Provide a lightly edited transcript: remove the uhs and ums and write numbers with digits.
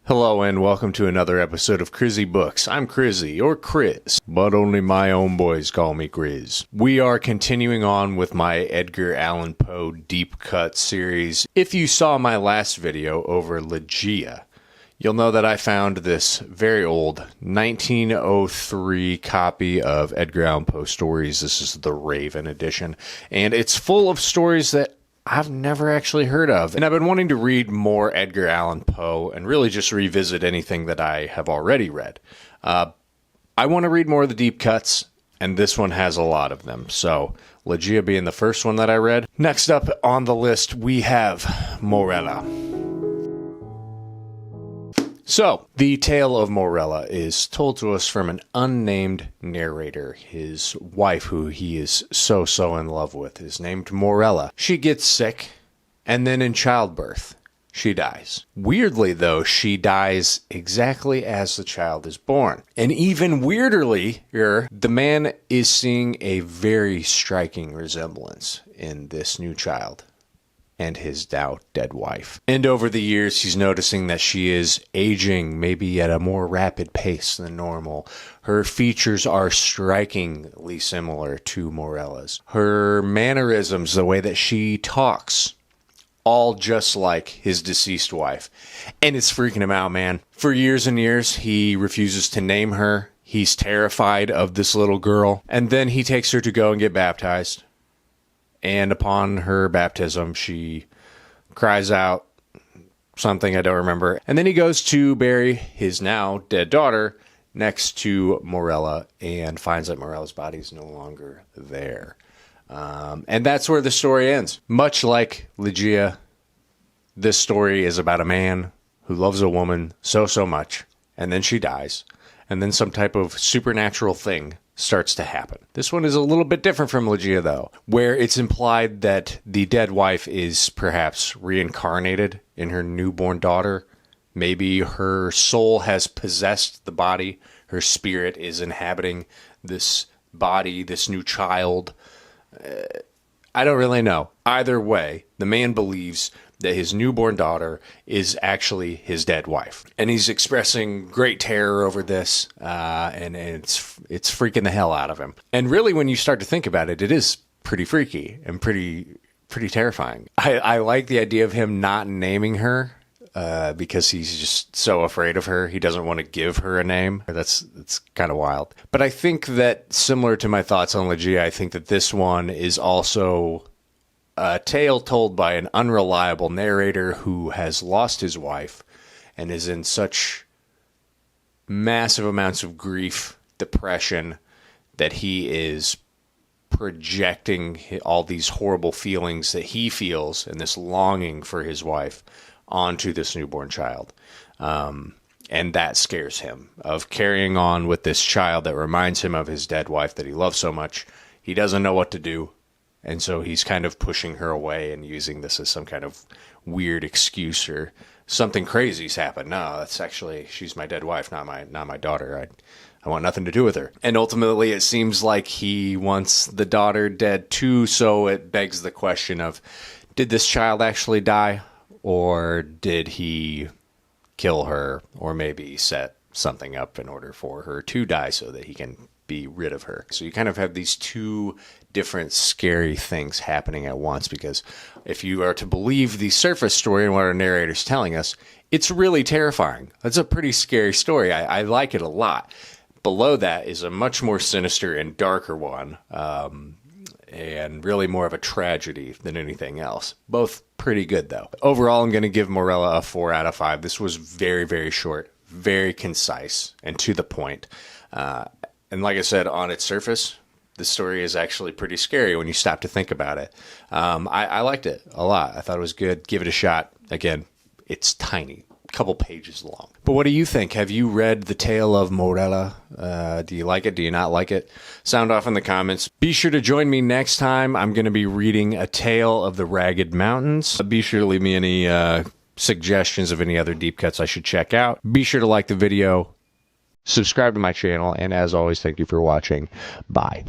Hello and welcome to another episode of Crizzy Books. I'm Crizzy, or Chris, but only my own boys call me Grizz. We are continuing on with my Edgar Allan Poe Deep Cut series. If you saw my last video over Ligeia, you'll know that I found this very old 1903 copy of Edgar Allan Poe stories. This is the Raven edition, and it's full of stories that I've never actually heard of. And I've been wanting to read more Edgar Allan Poe and really just revisit anything that I have already read. I want to read more of the deep cuts, and this one has a lot of them. So, Ligeia being the first one that I read. Next up on the list, we have Morella. So, the tale of Morella is told to us from an unnamed narrator. His wife, who he is so in love with, is named Morella. She gets sick, and then in childbirth, she dies. Weirdly, though, she dies exactly as the child is born. And even weirderly, the man is seeing a very striking resemblance in this new child and his now dead wife. And over the years, he's noticing that she is aging maybe at a more rapid pace than normal. Her features are strikingly similar to Morella's. Her mannerisms, the way that she talks, all just like his deceased wife. And it's freaking him out, man. For years and years, he refuses to name her. He's terrified of this little girl. And then he takes her to go and get baptized. And upon her baptism, she cries out something I don't remember. And then he goes to bury his now dead daughter next to Morella and finds that Morella's body is no longer there. And that's where the story ends. Much like Ligeia, this story is about a man who loves a woman so much, and then she dies, and then some type of supernatural thing starts to happen. This one is a little bit different from Ligeia, though, where it's implied that the dead wife is perhaps reincarnated in her newborn daughter. Maybe her soul has possessed the body. Her spirit is inhabiting this body, this new child. I don't really know. Either way, the man believes that his newborn daughter is actually his dead wife. And he's expressing great terror over this, and it's freaking the hell out of him. And really, when you start to think about it, it is pretty freaky and pretty terrifying. I like the idea of him not naming her, because he's just so afraid of her. He doesn't want to give her a name. That's kind of wild. But I think that, similar to my thoughts on Ligeia, I think that this one is also a tale told by an unreliable narrator who has lost his wife and is in such massive amounts of grief, depression, that he is projecting all these horrible feelings that he feels and this longing for his wife onto this newborn child. And that scares him, of carrying on with this child that reminds him of his dead wife that he loves so much. He doesn't know what to do. And so he's kind of pushing her away and using this as some kind of weird excuse, or something crazy's happened. No, that's actually, she's my dead wife, not my daughter. I want nothing to do with her. And ultimately, it seems like he wants the daughter dead too. So it begs the question of, did this child actually die? Or did he kill her, or maybe set something up in order for her to die so that he can be rid of her? So you kind of have these two different scary things happening at once, because if you are to believe the surface story and what our narrator's telling us, it's really terrifying. It's a pretty scary story. I like it a lot. Below that is a much more sinister and darker one, and really more of a tragedy than anything else. Both pretty good, though. Overall, I'm going to give Morella a 4 out of 5. This was very short, very concise, and to the point. And like I said, on its surface, the story is actually pretty scary when you stop to think about it. I liked it a lot. I thought it was good. Give it a shot. Again, it's tiny. Couple pages long. But what do you think? Have you read The Tale of Morella? Do you like it? Do you not like it? Sound off in the comments. Be sure to join me next time. I'm going to be reading A Tale of the Ragged Mountains. Be sure to leave me any suggestions of any other deep cuts I should check out. Be sure to like the video, subscribe to my channel, and as always, thank you for watching. Bye.